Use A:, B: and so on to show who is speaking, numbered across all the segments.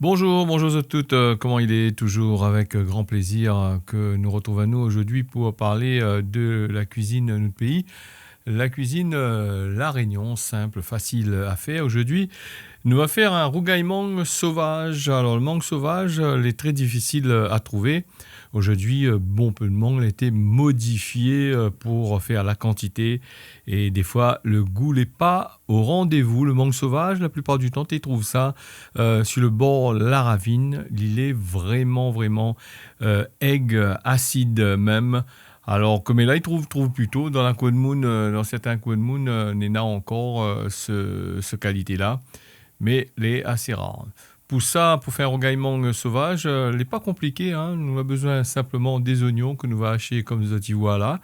A: Bonjour, bonjour à toutes. Comment il est? Toujours avec grand plaisir que nous retrouvons nous aujourd'hui pour parler de la cuisine de notre pays. La cuisine La Réunion, simple, facile à faire. Aujourd'hui, nous allons faire un rougaillement sauvage. Alors, le mangue sauvage, il est très difficile à trouver. Aujourd'hui, bon peu de mangue a été modifié pour faire la quantité. Et des fois, le goût n'est pas au rendez-vous. Le mangue sauvage, la plupart du temps, tu trouves ça sur le bord de la ravine. Il est vraiment aigre, acide même. Alors, comme là, il trouve plutôt dans la Côte Moon, dans certains Côte Moon, il y a encore ce qualité-là, mais il est assez rare. Pour ça, pour faire un rogaillement sauvage, il n'est pas compliqué. Hein. Nous avons besoin simplement des oignons que nous allons hacher comme ça, tu vois là.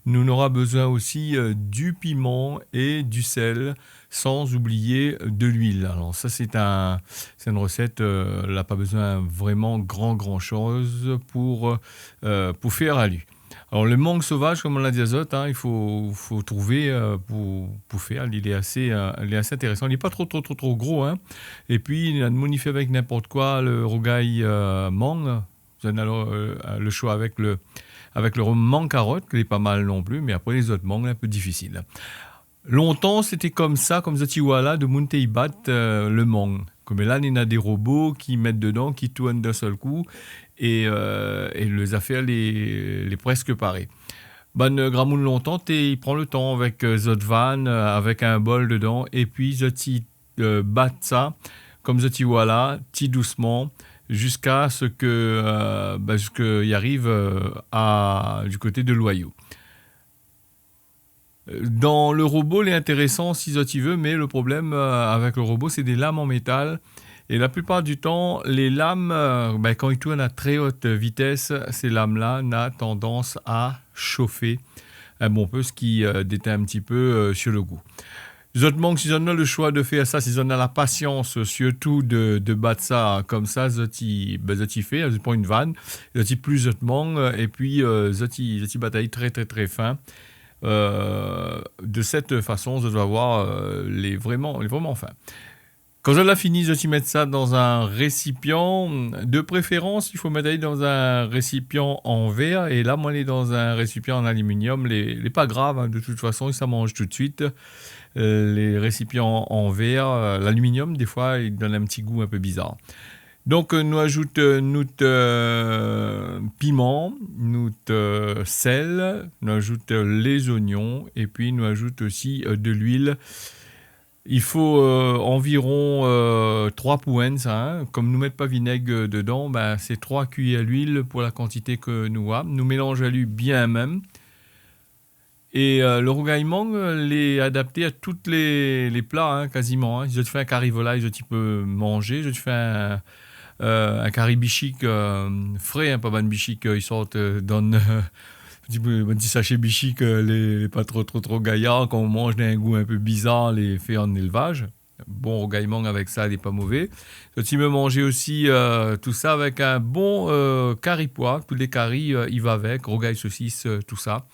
A: Nous aurons besoin aussi du piment et du sel, sans oublier de l'huile. Alors ça, c'est une recette, elle n'a pas besoin vraiment grand chose pour faire à lui. Alors le mangue sauvage, comme on l'a dit à Zot, hein, il faut trouver pour faire. Il est assez intéressant. Il n'est pas trop gros. Hein. Et puis, il a fait avec n'importe quoi, le rogaille mangue. Vous avez le choix avec le mangue carotte, qui est pas mal non plus. Mais après, les autres mangues, un peu difficile. Longtemps, c'était comme ça, comme Zatiwala, de Munteibat, le mangue. Comme là, il y a des robots qui mettent dedans, qui tournent d'un seul coup, et les affaires les presque parées. Gramoun longtemps, il prend le temps avec Zotvan, avec un bol dedans, et puis Zoti bat ça, comme Zatiwala, petit doucement, jusqu'à ce qu'il arrive du côté de Loyau. Dans le robot, il est intéressant si tu veux, mais le problème avec le robot, c'est des lames en métal. Et la plupart du temps, les lames, quand ils tournent à très haute vitesse, ces lames-là ont tendance à chauffer un bon peu, ce qui déteint un petit peu sur le goût. Les autres manques, s'ils ont le choix de faire ça, s'ils ont la patience surtout de battre ça comme ça, ils fait, ils prennent une vanne, ils plus d'autres manques, et puis ils bataillent très fin. De cette façon, je dois avoir les vraiment fins. Quand je l'ai fini, je vais mettre ça dans un récipient. De préférence, il faut mettre dans un récipient en verre. Et là, moi, il est dans un récipient en aluminium. Les pas grave, hein, de toute façon, ça mange tout de suite. Les récipients en verre, l'aluminium, des fois, il donne un petit goût un peu bizarre. Donc, nous ajoutons notre piment, notre sel, nous ajoutons les oignons et puis nous ajoutons aussi de l'huile. Il faut environ 3 points, ça, hein. Comme nous ne mettons pas vinaigre dedans, c'est 3 cuillères d'huile pour la quantité que nous avons. Nous mélangeons à lui bien même. Et le rougaillement, est adapté à tous les plats, hein, quasiment. Hein. Je te fais un curry volaille, tu peux manger. Je te fais un curry bichic frais, hein, pas ban bichic, ils sortent dans un petit sachet bichic, les pas trop gaillards, quand on mange d'un goût un peu bizarre, les faits en élevage. Bon rogaillement avec ça, il n'est pas mauvais. Tu peux manger aussi tout ça avec un bon curry pois. Tous les currys, il va avec, rogaille saucisse, tout ça.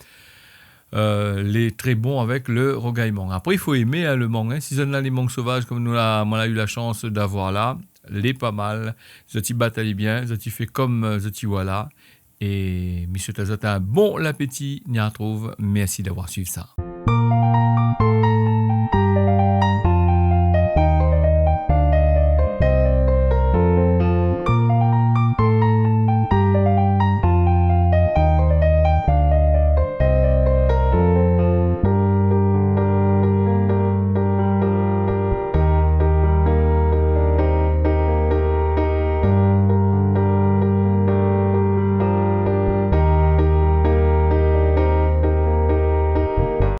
A: Les très bons avec le rogaillement. Après, il faut aimer hein, le mangue. Hein. Si on a les mangues sauvages, comme on a eu la chance d'avoir là, les pas mal. Zoti bataille bien, Zoti fait comme Zoti voilà. Et Monsieur Tazot a un bon appétit, n'y en trouve. Merci d'avoir suivi ça.